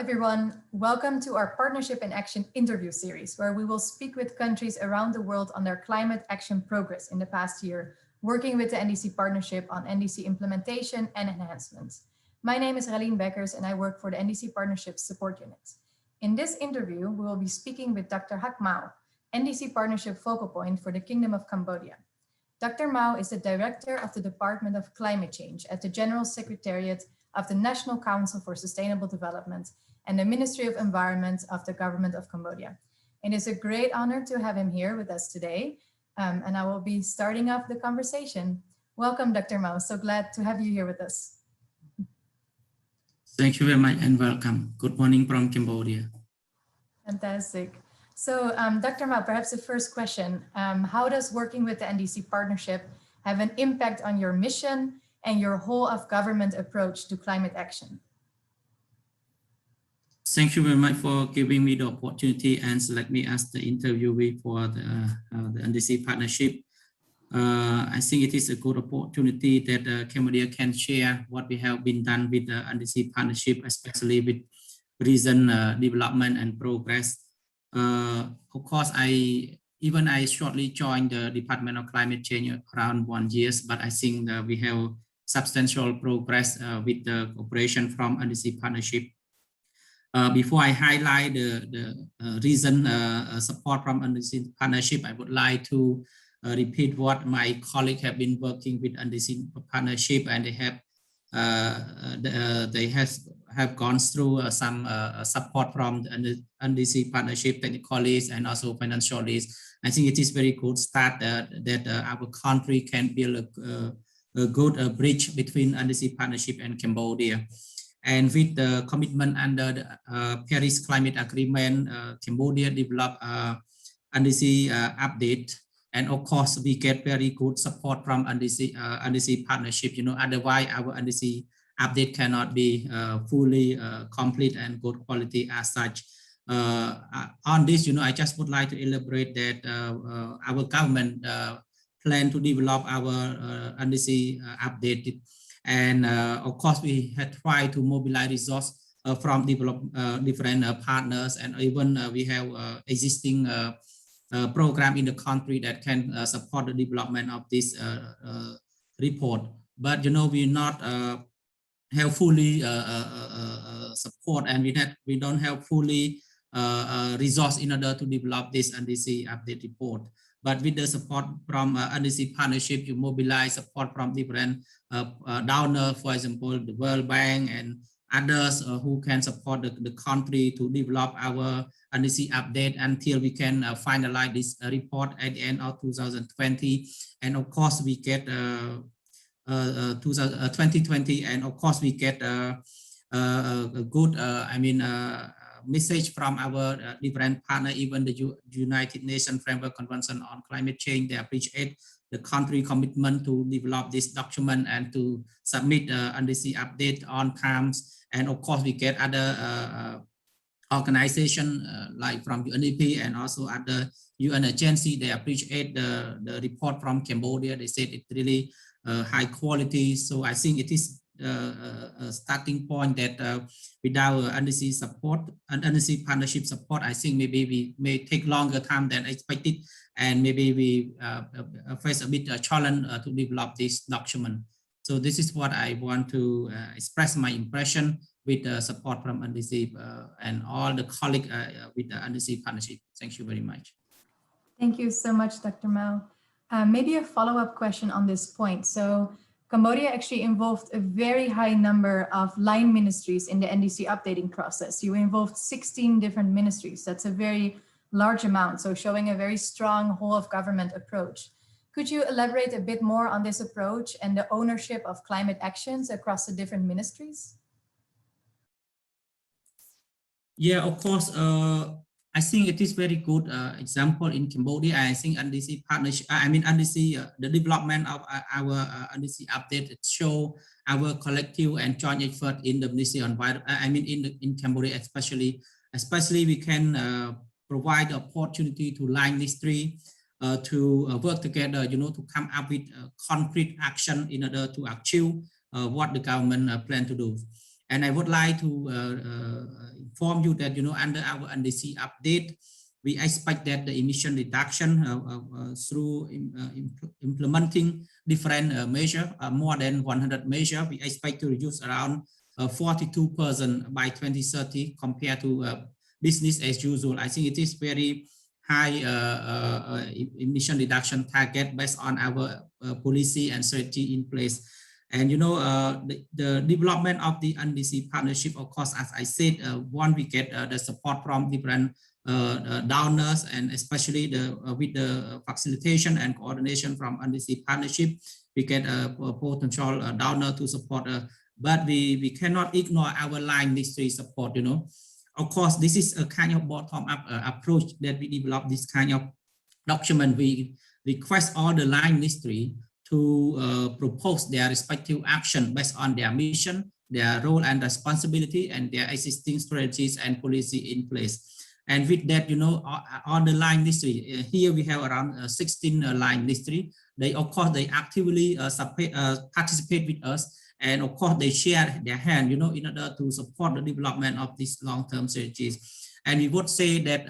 everyone. Welcome to our Partnership in Action interview series, where we will speak with countries around the world on their climate action progress in the past year, working with the NDC Partnership on NDC implementation and enhancement. My name is Raline Beckers and I work for the NDC Partnership Support Unit. In this interview, we will be speaking with Dr. Hak Mao, NDC Partnership Focal Point for the Kingdom of Cambodia. Dr. Mao is the Director of the Department of Climate Change at the General Secretariat of the National Council for Sustainable Development and the Ministry of Environment of the Government of Cambodia. It is a great honor to have him here with us today, and I will be starting off the conversation. Welcome, Dr. Mao. So glad to have you here with us. Thank you very much and welcome. Good morning from Cambodia. Fantastic. So Dr. Mao, perhaps the first question, how does working with the NDC Partnership have an impact on your mission and your whole of government approach to climate action? Thank you very much for giving me the opportunity and select me as the interviewee for the NDC Partnership. I think it is a good opportunity that Cambodia can share what we have been done with the NDC Partnership, especially with recent development and progress. Of course, I shortly joined the Department of Climate Change around 1 year, but I think we have substantial progress with the cooperation from NDC Partnership. Before I highlight the recent support from NDC Partnership, I would like to repeat what my colleagues have been working with NDC Partnership, and they have gone through some support from the NDC Partnership technically and also financially. I think it is very good start that our country can build a good bridge between NDC Partnership and Cambodia. And with the commitment under the Paris Climate Agreement, Cambodia developed NDC update. And of course, we get very good support from NDC Partnership. You know, otherwise our NDC update cannot be fully complete and good quality as such. On this, you know, I just would like to elaborate that our government plan to develop our NDC update. And of course, we had tried to mobilize resources from different partners, and even we have existing program in the country that can support the development of this report. But you know, we not have fully support, and we don't have fully resource in order to develop this NDC update report. But with the support from NDC Partnership, you mobilize support from different donors, for example, the World Bank and others who can support the country to develop our NDC update until we can finalize this report at the end of 2020. And of course, we get 2020, and of course, we get a good, message from our different partner, even the United Nations Framework Convention on Climate Change. They appreciate the country commitment to develop this document and to submit NDC update on time. And of course, we get other organizations like from UNDP and also other UN agency. They appreciate the report from Cambodia. They said it's really high quality. So I think it is a starting point that without NDC support and NDC Partnership support, I think maybe we may take longer time than expected, and maybe we face a bit challenge to develop this document. So this is what I want to express my impression with the support from NDC and all the colleagues with the NDC Partnership. Thank you very much. Thank you so much, Dr. Mao. Maybe a follow-up question on this point. So Cambodia actually involved a very high number of line ministries in the NDC updating process. You involved 16 different ministries. That's a very large amount, so showing a very strong whole of government approach. Could you elaborate a bit more on this approach and the ownership of climate actions across the different ministries? Yeah, of course. I think it is very good example in Cambodia. I think NDC Partnership, the development of our NDC update, it show our collective and joint effort in the Ministry of Environment, in Cambodia especially we can provide the opportunity to line ministry to work together, you know, to come up with concrete action in order to achieve what the government plan to do. And I would like to inform you that, under our NDC update, we expect that the emission reduction through implementing different measures, more than 100 measures, we expect to reduce around 42% by 2030 compared to business as usual. I think it is very high emission reduction target based on our policy and strategy in place. And the development of the NDC partnership, of course, as I said, we get the support from different donors, and especially with the facilitation and coordination from NDC partnership, we get a potential donor to support. But we cannot ignore our line industry support. Of course, this is a kind of bottom-up approach that we develop. This kind of document, we request all the line industry to propose their respective action based on their mission, their role and responsibility, and their existing strategies and policy in place. And with that, on the line industry, here we have around 16 line industry. They, of course, they actively participate with us. And of course, they share their hand, in order to support the development of these long-term strategies. And we would say that,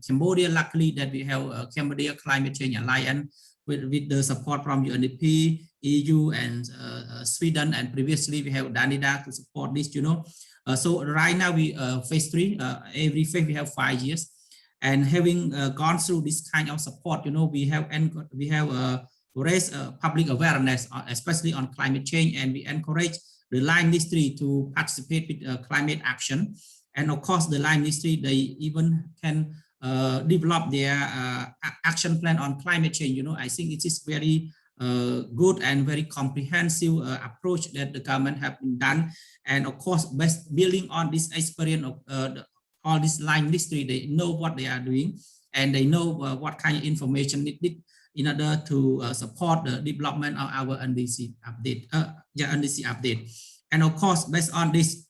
Cambodia, luckily that we have Cambodia Climate Change Alliance with the support from UNDP, EU, and Sweden. And previously we have Danida to support this, So right now we phase 3, every phase we have 5 years. And having gone through this kind of support, we have raise public awareness, especially on climate change, and we encourage the line industry to participate with climate action. And of course, the line industry, they even can develop their action plan on climate change. I think it is very good and very comprehensive approach that the government have been done. And of course, building on this experience of all this line industry, they know what they are doing, and they know what kind of information needed in order to support the development of our NDC update. NDC update. And of course, based on this,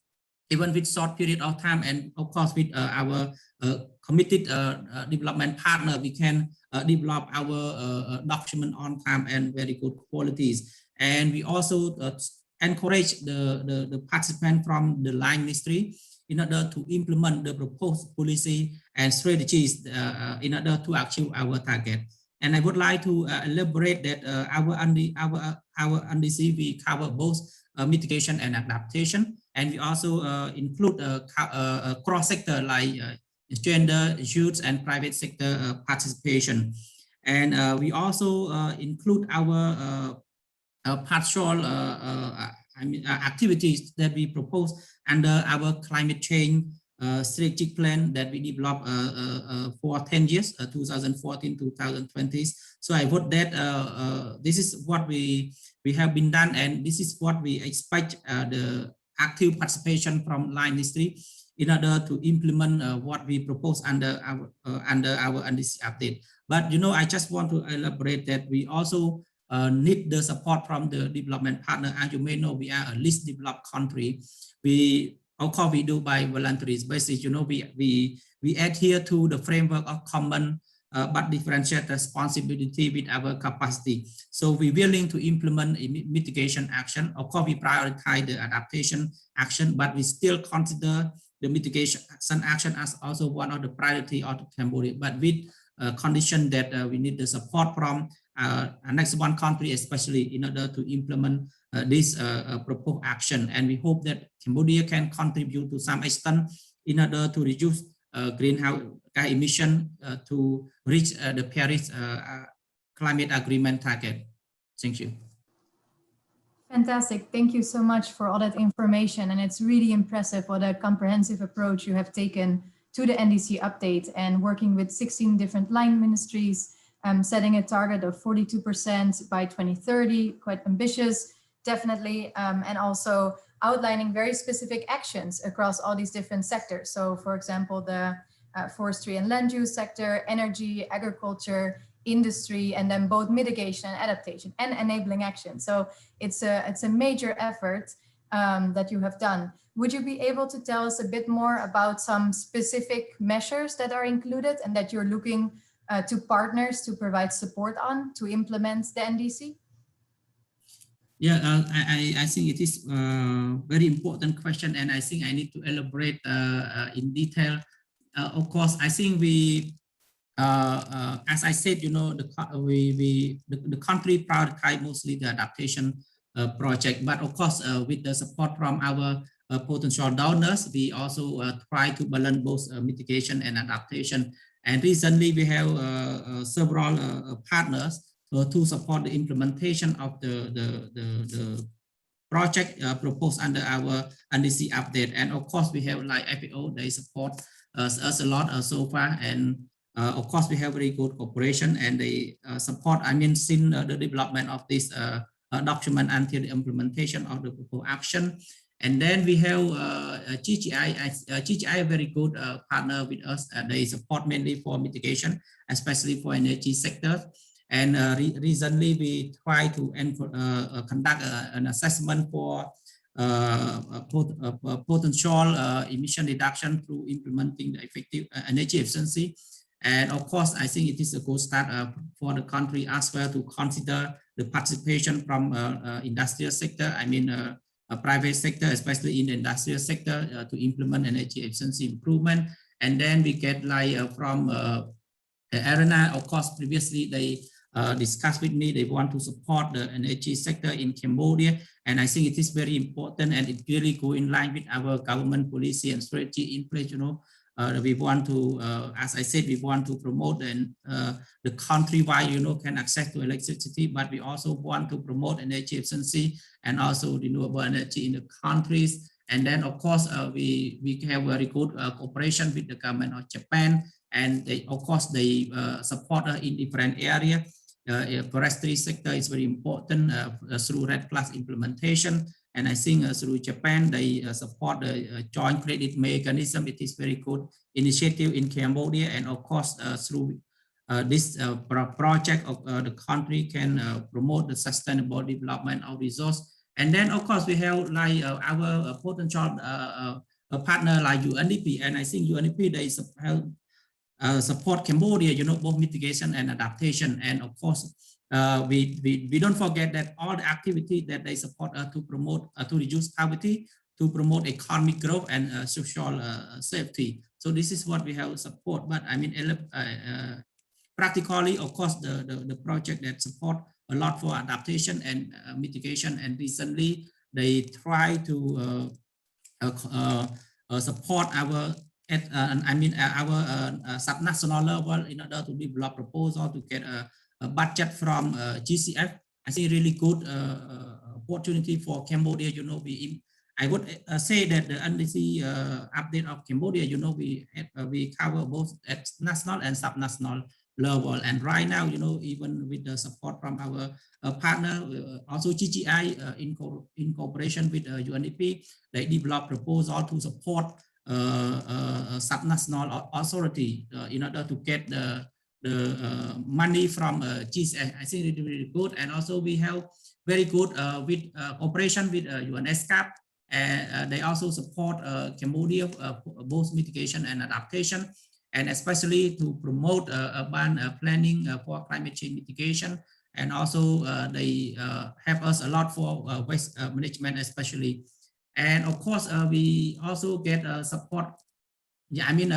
even with short period of time, and of course with our committed development partner, we can develop our document on time and very good qualities. And we also encourage the participant from the line industry in order to implement the proposed policy and strategies in order to achieve our target. And I would like to elaborate that our NDC, we cover both mitigation and adaptation. And we also include cross-sector like gender, youth, and private sector participation. And we also include our partial activities that we propose under our climate change strategic plan that we developed for 10 years, 2014-2020. So I hope that this is what we have been done, and this is what we expect the active participation from line industry in order to implement what we propose under our NDC update. But I just want to elaborate that we also need the support from the development partner. As you may know, we are a least developed country. Of course, we do by voluntary basis. We adhere to the framework of common but differentiate responsibility with our capacity. So we're willing to implement a mitigation action. Of course, we prioritize the adaptation action, but we still consider the mitigation action as also one of the priority of Cambodia, but with condition that we need the support from next one country, especially in order to implement this proposed action. And we hope that Cambodia can contribute to some extent in order to reduce greenhouse gas emission to reach the Paris climate agreement target. Thank you. Fantastic. Thank you so much for all that information. And it's really impressive what a comprehensive approach you have taken to the NDC update, and working with 16 different line ministries, setting a target of 42% by 2030, quite ambitious, definitely, and also outlining very specific actions across all these different sectors. So for example, the forestry and land use sector, energy, agriculture, industry, and then both mitigation and adaptation and enabling action. So it's a major effort that you have done. Would you be able to tell us a bit more about some specific measures that are included and that you're looking to partners to provide support on to implement the NDC? Yeah, I think it is a very important question, and I think I need to elaborate in detail. Of course, I think we, as I said, you know, the country prioritize mostly the adaptation project, but of course, with the support from our potential donors, we also try to balance both mitigation and adaptation. And recently, we have several partners to support the implementation of the project proposed under our NDC update. And of course, we have like FAO, they support us a lot so far. And of course, we have very good cooperation and they support, I mean, since the development of this document until the implementation of the proposed action. And then we have GGI. GGI, a very good partner with us. They support mainly for mitigation, especially for energy sector. And recently we try to conduct an assessment for potential emission reduction through implementing the effective energy efficiency. And of course, I think it is a good start for the country as well to consider the participation from industrial sector, I mean private sector, especially in the industrial sector to implement energy efficiency improvement. And then we get like from arena, of course, previously they discussed with me, they want to support the energy sector in Cambodia. And I think it is very important and it really go in line with our government policy and strategy in place, you know. We want to, as I said, we want to promote the countrywide, you know, can access to electricity, but we also want to promote energy efficiency and also renewable energy in the countries. And then, of course, we have very good cooperation with the government of Japan, and they, of course, they support us in different areas. Forestry sector is very important through REDD+ implementation. And I think through Japan, they support the joint credit mechanism. It is very good initiative in Cambodia. And of course, through this project of the country can promote the sustainable development of resource. And then, of course, we have like our potential partner like UNDP. And I think UNDP, they help support Cambodia, you know, both mitigation and adaptation. And of course, we don't forget that all the activity that they support to promote, to reduce poverty, to promote economic growth and social safety. So this is what we have support. But I mean, practically, of course, the project that support a lot for adaptation and mitigation. And recently, they try to support our our subnational level in order to develop proposal to get a budget from GCF. I think really good opportunity for Cambodia. You know, I would say that the NDC update of Cambodia, you know, we cover both at national and subnational level. And right now, you know, even with the support from our partner, also GGI in cooperation with UNDP, they develop proposal to support subnational authority in order to get the money from GCF. I think it's really good. And also we have very good with cooperation with UNESCAP. And they also support Cambodia both mitigation and adaptation, and especially to promote urban planning for climate change mitigation. And also they help us a lot for waste management especially. And of course, we also get support. Yeah, I mean,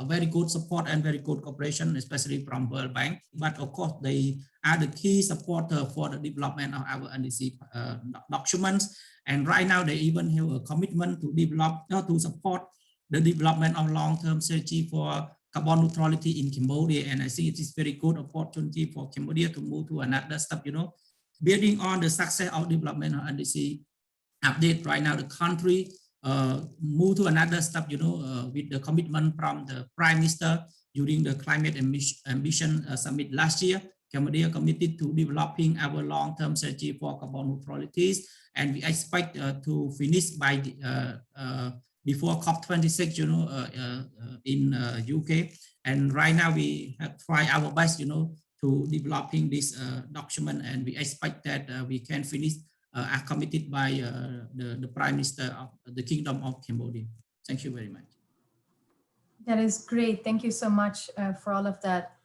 very good support and very good cooperation, especially from World Bank. But of course, they are the key supporter for the development of our NDC documents. And right now, they even have a commitment to develop, to support the development of long-term strategy for carbon neutrality in Cambodia. And I think it is very good opportunity for Cambodia to move to another step, you know, building on the success of development of NDC update. Right now, the country move to another step, you know, with the commitment from the Prime Minister during the Climate Ambition Summit last year. Cambodia committed to developing our long-term strategy for carbon neutrality, and we expect to finish by before COP26, you know, in UK. And right now we have tried our best, you know, to developing this document, and we expect that we can finish are committed by the Prime Minister of the Kingdom of Cambodia. Thank you very much. That is great. Thank you so much for all of that.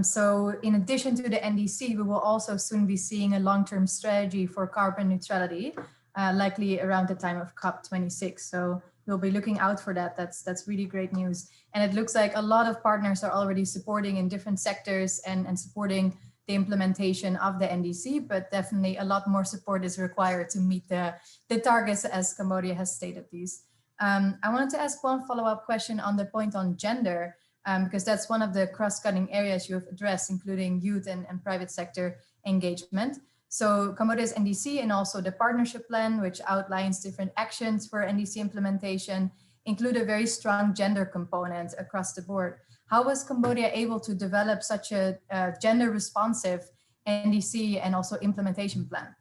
So in addition to the NDC, we will also soon be seeing a long-term strategy for carbon neutrality, likely around the time of COP26. So we'll be looking out for that. That's really great news. And it looks like a lot of partners are already supporting in different sectors and supporting the implementation of the NDC, but definitely a lot more support is required to meet the targets as Cambodia has stated these. I wanted to ask one follow-up question on the point on gender, because that's one of the cross-cutting areas you have addressed, including youth and private sector engagement. So Cambodia's NDC and also the partnership plan, which outlines different actions for NDC implementation, include a very strong gender component across the board. How was Cambodia able to develop such a gender responsive NDC and also implementation plan?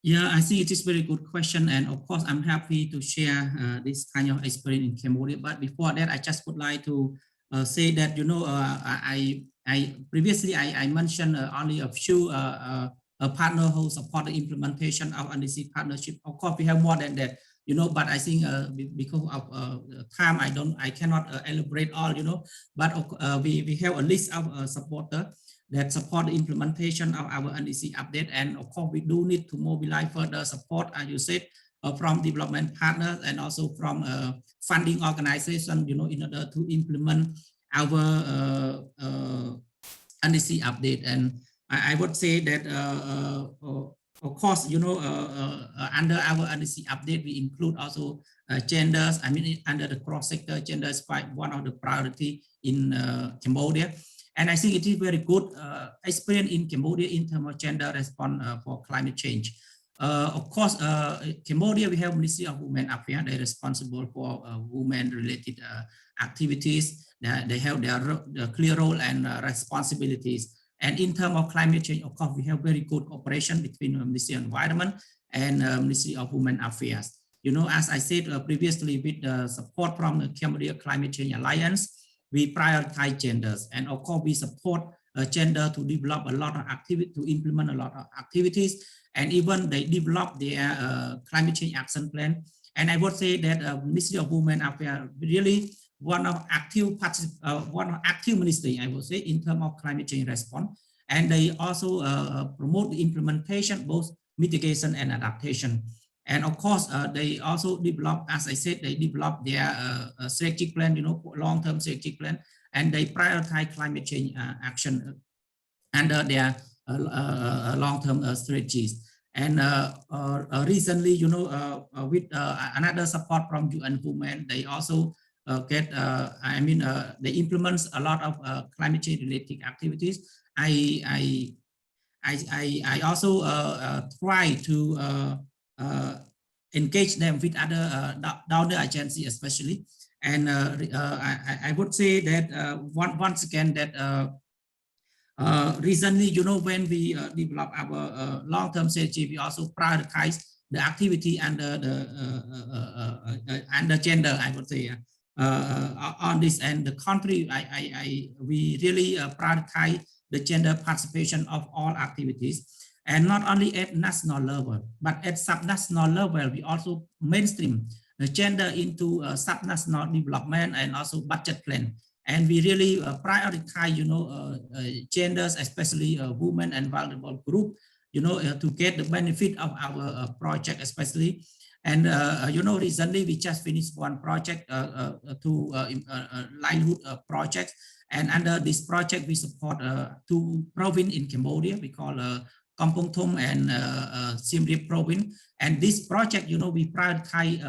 Yeah, I think it is a very good question. And of course, I'm happy to share this kind of experience in Cambodia. But before that, I just would like to say that, you know, I previously I mentioned only a few partners who support the implementation of NDC partnership. Of course, we have more than that, you know, but I think because of time, I cannot elaborate all, you know, but we have a list of supporters that support the implementation of our NDC update. And of course, we do need to mobilize further support, as you said, from development partners and also from funding organizations, you know, in order to implement our NDC update. And I would say that, of course, you know, under our NDC update, we include also genders. I mean, under the cross-sector, gender is quite one of the priority in Cambodia. And I think it is very good experience in Cambodia in terms of gender response for climate change. Of course, Cambodia, we have Ministry of Women Affairs. They're responsible for women-related activities. They have their clear role and responsibilities. And in terms of climate change, of course, we have very good cooperation between Ministry of Environment and Ministry of Women Affairs. You know, as I said previously, with the support from the Cambodia Climate Change Alliance, we prioritize genders, and of course we support gender to develop a lot of activity, to implement a lot of activities, and even they develop their climate change action plan. And I would say that Ministry of Women Affairs really one of active ministry, I would say, in terms of climate change response, and they also promote the implementation, both mitigation and adaptation. And of course, they also develop, as I said, they develop their strategic plan, you know, long-term strategic plan, and they prioritize climate change action under their long-term strategies. And recently, you know, with another support from UN Women, they also they implement a lot of climate change related activities. I also try to engage them with other donor agencies, especially. And I would say that once again that recently, you know, when we develop our long-term strategy, we also prioritize the activity under the gender, I would say, on this. And the country, we really prioritize the gender participation of all activities. And not only at national level, but at subnational level, we also mainstream the gender into subnational development and also budget plan. And we really prioritize, you know, genders, especially women and vulnerable group, you know, to get the benefit of our project, especially. And, you know, recently we just finished one project livelihood project. And under this project, we support two provinces in Cambodia. We call Kampong Thom and Siem Reap province. And this project, you know, we prioritize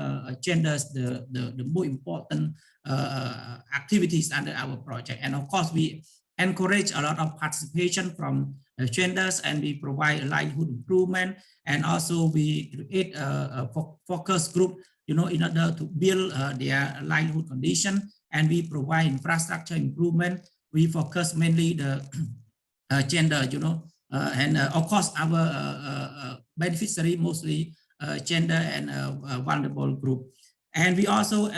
genders, the more important activities under our project. And of course, we encourage a lot of participation from genders, and we provide livelihood improvement. And also we create a focus group, you know, in order to build their livelihood condition. And we provide infrastructure improvement. We focus mainly the gender, you know, and of course our beneficiary mostly gender and vulnerable group. And we also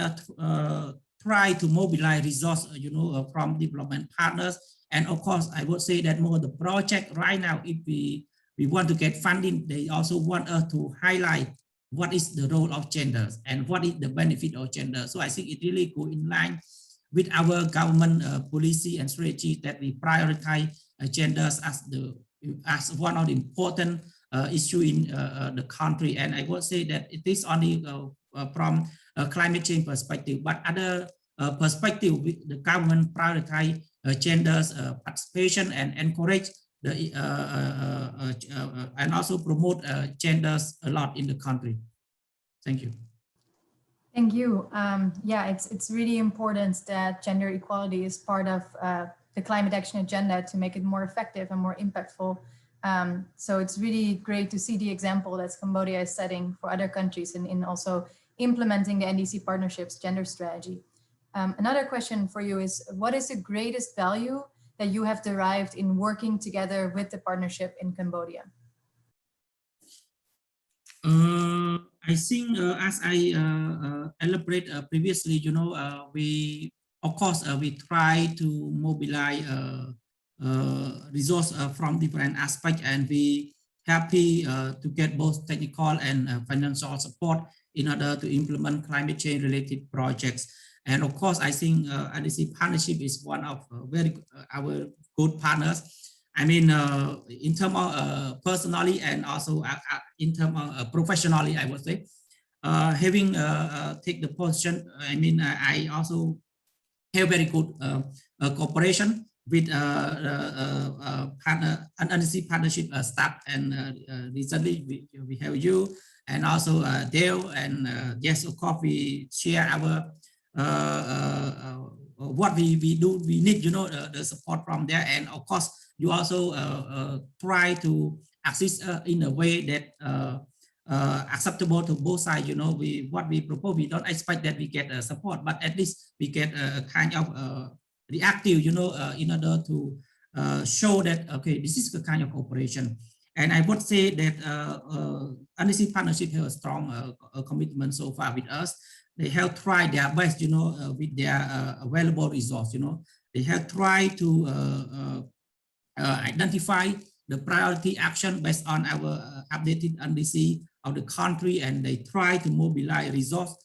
try to mobilize resources, you know, from development partners. And of course, I would say that more of the project right now, if we want to get funding, they also want us to highlight what is the role of genders and what is the benefit of gender. So I think it really goes in line with our government policy and strategy that we prioritize genders as one of the important issue in the country. And I would say that it is only from a climate change perspective, but other perspective, the government prioritize genders participation and encourage the and also promote genders a lot in the country. Thank you. Thank you. Yeah, it's really important that gender equality is part of the climate action agenda to make it more effective and more impactful. So it's really great to see the example that Cambodia is setting for other countries and in also implementing the NDC Partnership's gender strategy. Another question for you is, what is the greatest value that you have derived in working together with the partnership in Cambodia? I think as I elaborate previously, you know, we, of course, we try to mobilize resource from different aspects, and we happy to get both technical and financial support in order to implement climate change related projects. And of course, I think NDC Partnership is one of our good partners. I mean, in terms of personally and also in terms of professionally, I would say, having take the position, I mean, I also have very good cooperation with partner and NDC Partnership staff, and recently we have you and also Dale, and yes, of course, we share our what we do. We need, you know, the support from there, and of course, you also try to assist in a way that acceptable to both sides. You know, what we propose, we don't expect that we get support, but at least we get a kind of reactive, you know, in order to show that, okay, this is the kind of cooperation. And I would say that NDC Partnership has a strong commitment so far with us. They have tried their best, you know, with their available resource. You know, they have tried to identify the priority action based on our updated NDC of the country, and they try to mobilize resource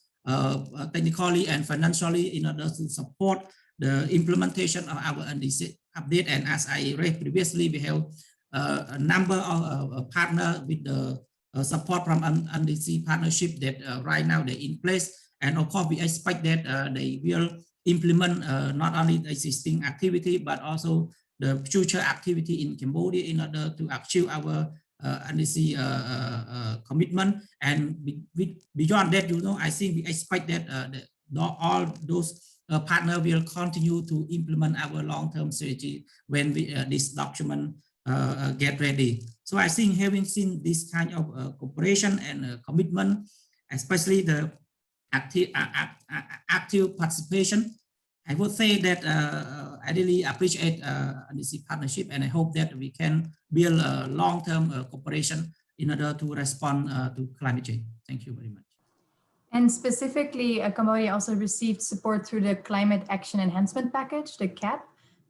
technically and financially in order to support the implementation of our NDC update. And as I read previously, we have a number of partners with the support from NDC Partnership that right now they're in place. And of course, we expect that they will implement not only the existing activity, but also the future activity in Cambodia in order to achieve our NDC commitment. And beyond that, you know, I think we expect that all those partners will continue to implement our long-term strategy when this document get ready. So I think having seen this kind of cooperation and commitment, especially the active participation, I would say that I really appreciate NDC Partnership, and I hope that we can build a long-term cooperation in order to respond to climate change. Thank you very much. And specifically, Cambodia also received support through the Climate Action Enhancement Package, the CAP.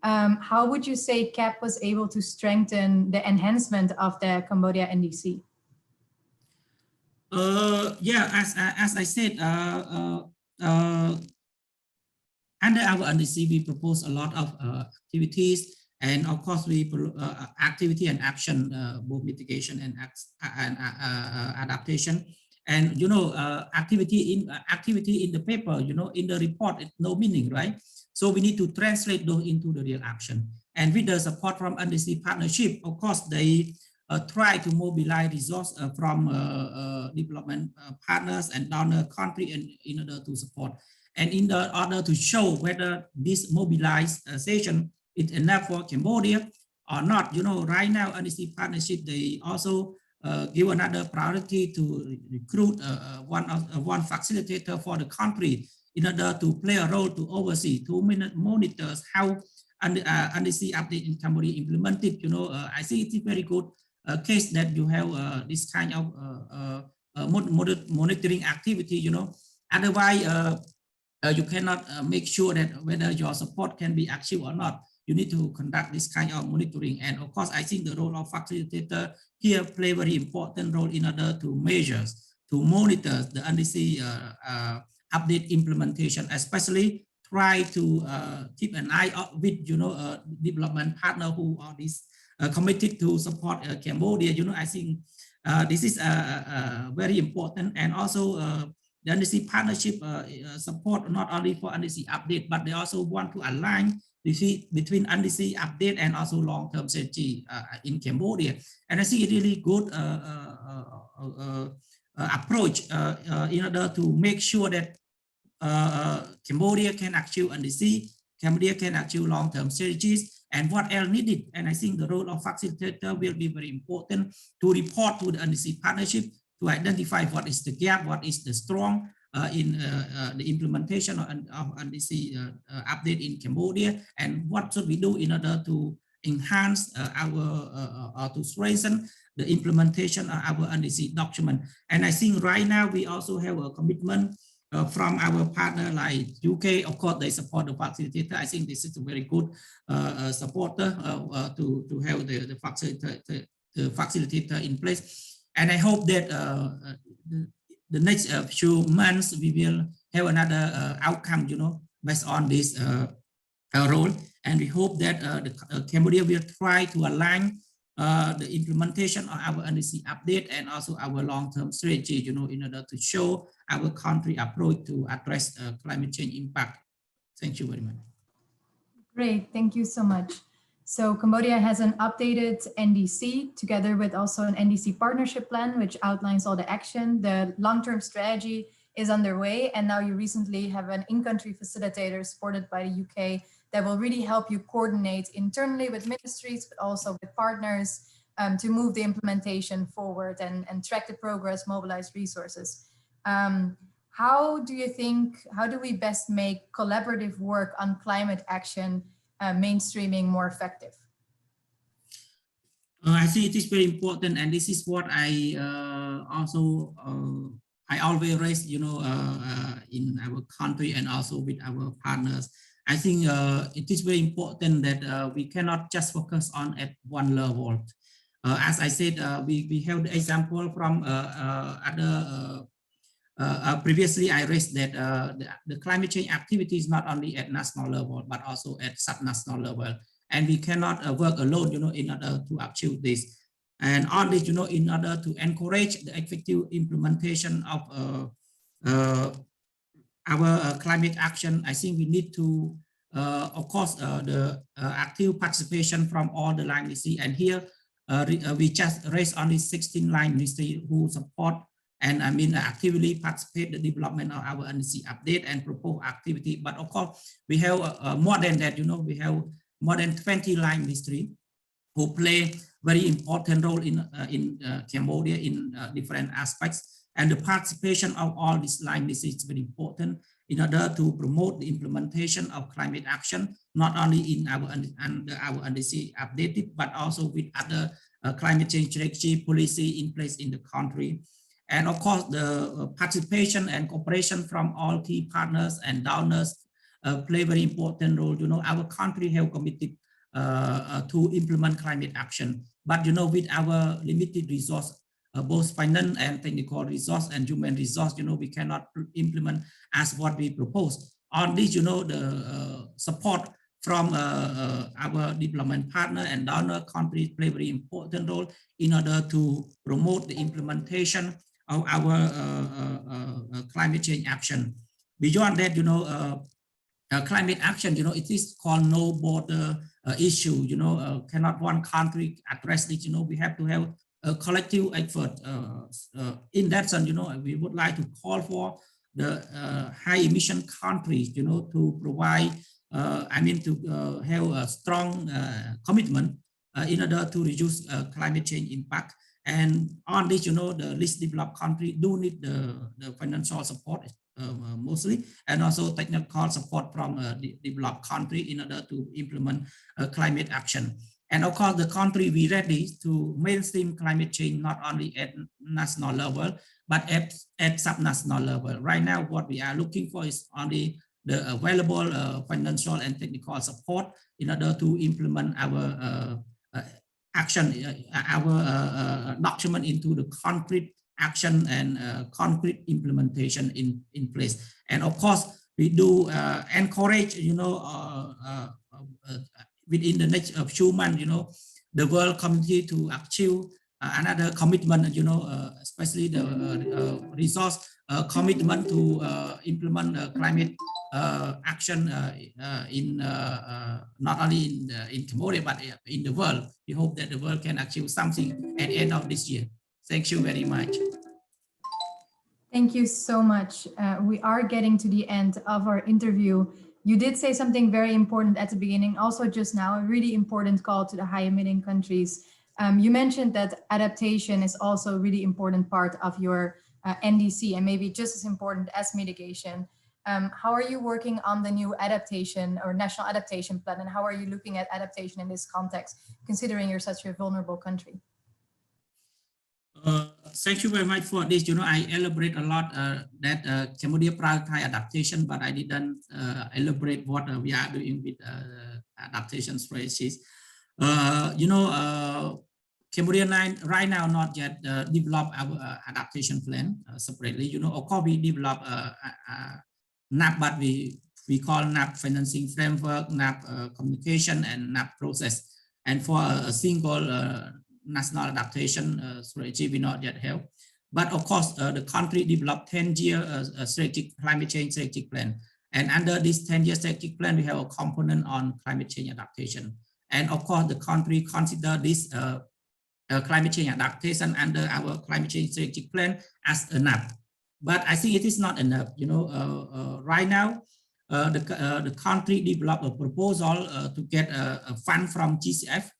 How would you say CAP was able to strengthen the enhancement of the Cambodia NDC? Yeah, as I said, under our NDC, we propose a lot of activities, and of course, we activity and action, both mitigation and adaptation. And you know, activity in the paper, you know, in the report, it's no meaning, right? So we need to translate those into the real action. And with the support from NDC Partnership, of course, they try to mobilize resources from development partners and donor country in order to support. And in order to show whether this mobilization is enough for Cambodia or not, you know, right now NDC Partnership, they also give another priority to recruit one facilitator for the country in order to play a role to oversee, to monitor how NDC update in Cambodia implemented. You know, I think it's a very good case that you have this kind of monitoring activity. You know, otherwise you cannot make sure that whether your support can be achieved or not. You need to conduct this kind of monitoring. And of course, I think the role of facilitator here play a very important role in order to measure, to monitor the NDC update implementation, especially try to keep an eye out with, development partner who are committed to support Cambodia. I think this is very important, and also the NDC partnership support not only for NDC update, but they also want to align between NDC update and also long-term strategy in Cambodia. And I think it's really good approach in order to make sure that Cambodia can achieve NDC, Cambodia can achieve long-term strategies, and what else needed. And I think the role of facilitator will be very important to report to the NDC partnership to identify what is the gap, what is the strong in the implementation of NDC update in Cambodia, and what should we do in order to enhance or to strengthen the implementation of our NDC document. And I think right now we also have a commitment from our partner like UK. Of course, they support the facilitator. I think this is a very good supporter to have the facilitator in place. And I hope that the next few months we will have another outcome, based on this role. And we hope that Cambodia will try to align the implementation of our NDC update and also our long-term strategy, in order to show our country approach to address climate change impact. Thank you very much. Great, thank you so much. So Cambodia has an updated NDC together with also an NDC partnership plan, which outlines all the action. The long-term strategy is underway, and now you recently have an in-country facilitator supported by the UK that will really help you coordinate internally with ministries, but also with partners to move the implementation forward and track the progress, mobilize resources. How do we best make collaborative work on climate action mainstreaming more effective? I think it is very important, and this is what I always raise, in our country and also with our partners. I think it is very important that we cannot just focus on at one level. As I said, we have the example from other. Previously, I raised that the climate change activity is not only at national level, but also at subnational level. And we cannot work alone, in order to achieve this. And on this, in order to encourage the effective implementation of our climate action, I think we need to, of course, the active participation from all the line ministries. And here, we just raised only 16 line ministries who support and actively participate in the development of our NDC update and propose activity. But of course, we have more than that, we have more than 20 line ministries who play very important role in Cambodia in different aspects. And the participation of all these line ministries is very important in order to promote the implementation of climate action, not only in our NDC updated, but also with other climate change strategy policy in place in the country. And of course, the participation and cooperation from all key partners and donors play very important role. Our country have committed to implement climate action, but with our limited resource, both finance and technical resource and human resource, we cannot implement as what we propose. On this, the support from our development partner and donor countries play very important role in order to promote the implementation of our climate change action. Beyond that, climate action, it is called no border issue. Cannot one country address it. We have to have a collective effort. In that sense, we would like to call for the high emission countries, to provide, to have a strong commitment in order to reduce climate change impact. And on this, the least developed country do need the financial support mostly, and also technical support from the developed country in order to implement climate action. And of course, the country we ready to mainstream climate change not only at national level, but at subnational level. Right now, what we are looking for is only the available financial and technical support in order to implement our action, our document into the concrete action and concrete implementation in place. And of course, we do encourage, within the next few months, the world community to achieve another commitment, especially the resource commitment to implement climate action in not only in Cambodia, but in the world. We hope that the world can achieve something at the end of this year. Thank you very much. Thank you so much. We are getting to the end of our interview. You did say something very important at the beginning, also just now, a really important call to the high emitting countries. You mentioned that adaptation is also a really important part of your NDC, and maybe just as important as mitigation. How are you working on the new adaptation or national adaptation plan, and how are you looking at adaptation in this context, considering you're such a vulnerable country? Thank you very much for this. I elaborate a lot that Cambodia prioritize adaptation, but I didn't elaborate what we are doing with adaptation strategies. Cambodia right now not yet develop our adaptation plan separately. Of course we develop NAP, but we call NAP financing framework, NAP communication, and NAP process. And for a single national adaptation strategy, we not yet have. But of course, the country developed 10-year strategic climate change strategic plan. And under this 10-year strategic plan, we have a component on climate change adaptation. And of course, the country consider this climate change adaptation under our climate change strategic plan as enough. But I think it is not enough. Right now, the country developed a proposal to get a fund from GCF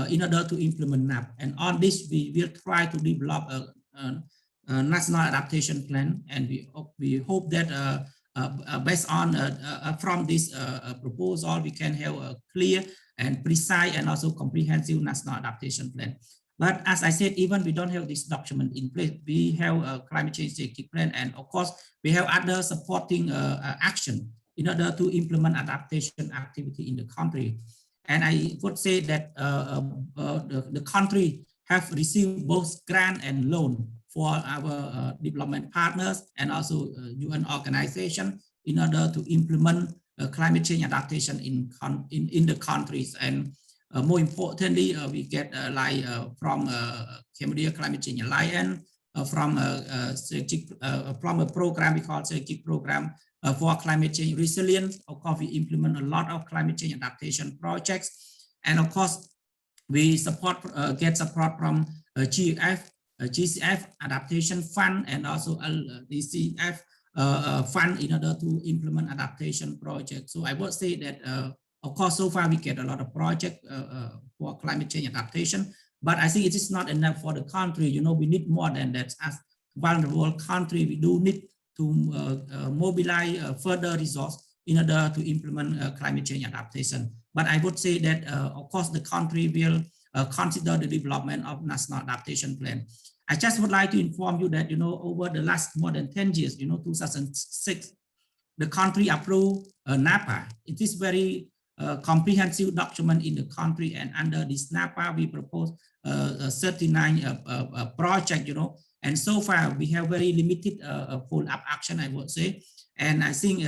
in order to implement NAP. And on this, we will try to develop a national adaptation plan. And we hope that based on from this proposal, we can have a clear and precise and also comprehensive national adaptation plan. But as I said, even we don't have this document in place, we have a climate change strategic plan, and of course, we have other supporting action in order to implement adaptation activity in the country. And I would say that the country have received both grant and loan for our development partners and also UN organization in order to implement climate change adaptation in the countries. And more importantly, we get from Cambodia Climate Change Alliance, from a program we call strategic program for climate change resilience. Of course, we implement a lot of climate change adaptation projects, and of course, we get support from GCF Adaptation Fund and also DCF Fund in order to implement adaptation projects. So I would say that. Of course, so far we get a lot of projects for climate change adaptation, but I think it is not enough for the country. We need more than that. As vulnerable country, we do need to mobilize further resources in order to implement climate change adaptation. But I would say that, of course, the country will consider the development of national adaptation plan. I just would like to inform you that, over the last more than 10 years, 2006, the country approved NAPA. It is very comprehensive document in the country, and under this NAPA we propose 39 project, and so far we have very limited follow-up action, I would say. And I think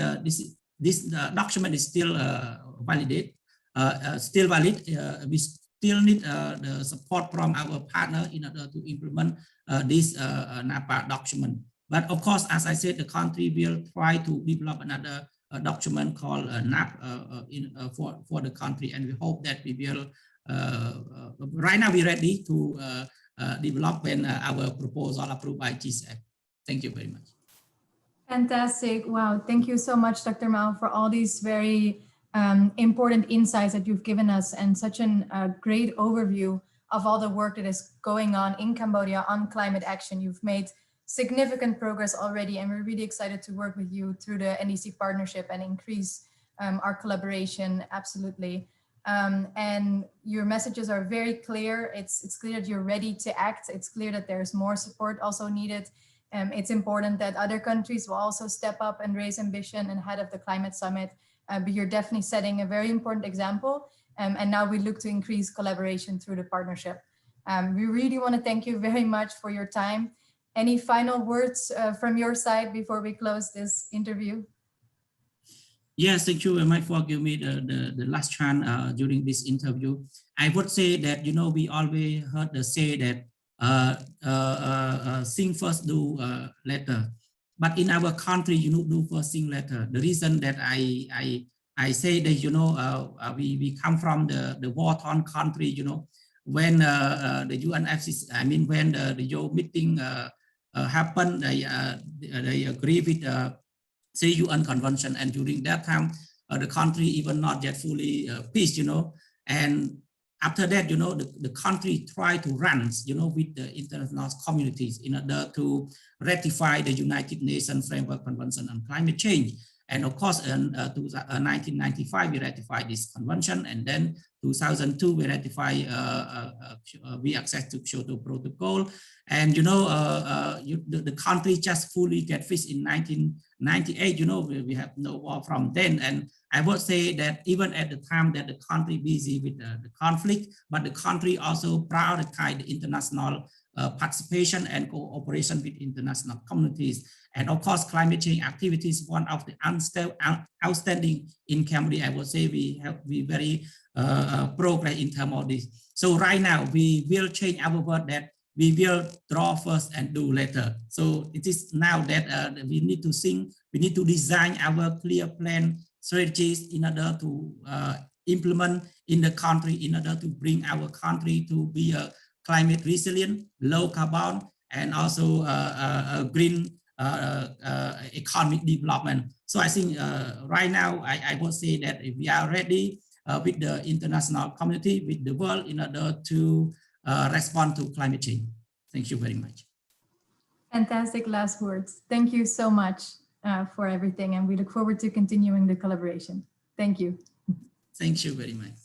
this document is still valid. We still need the support from our partner in order to implement this NAPA document. But of course, as I said, the country will try to develop another document called NAP for the country, and we hope that we will. Right now, we're ready to develop our proposal approved by GCF. Thank you very much. Fantastic! Wow, thank you so much, Dr. Mao, for all these very important insights that you've given us, and such a great overview of all the work that is going on in Cambodia on climate action. You've made significant progress already, and we're really excited to work with you through the NDC partnership and increase our collaboration, absolutely. And your messages are very clear. It's clear that you're ready to act. It's clear that there's more support also needed. It's important that other countries will also step up and raise ambition ahead of the climate summit, but you're definitely setting a very important example. And now we look to increase collaboration through the partnership. We really want to thank you very much for your time. Any final words from your side before we close this interview? Yes, thank you very much for giving me the last chance during this interview. I would say that, you know, we always heard the say that think first, do later. But in our country, you know, do first, think later. The reason that I say that, you know, we come from the war-torn country, you know, when the UNFCCC, I mean, when the Yo meeting happened, they agree with say UN Convention, and during that time, the country even not yet fully peace, you know, and after that, you know, the country tried to run, you know, with the international communities in order to ratify the United Nations Framework Convention on Climate Change. And of course, in 1995, we ratified this convention, and then 2002, we ratified we access to Kyoto Protocol. And, you know, the country just fully get fixed in 1998, you know, we have no war from then. And I would say that even at the time that the country busy with the conflict, but the country also prioritize the international participation and cooperation with international communities. And of course, climate change activities, one of the outstanding in Cambodia. I would say we very progress in terms of this. So right now, we will change our word that we will draw first and do later. So it is now that we need to think, we need to design our clear plan strategies in order to implement in the country, in order to bring our country to be a climate resilient, low carbon, and also a green economic development. So I think right now, I would say that if we are ready with the international community, with the world, in order to respond to climate change. Thank you very much. Fantastic last words. Thank you so much for everything, and we look forward to continuing the collaboration. Thank you. Thank you very much.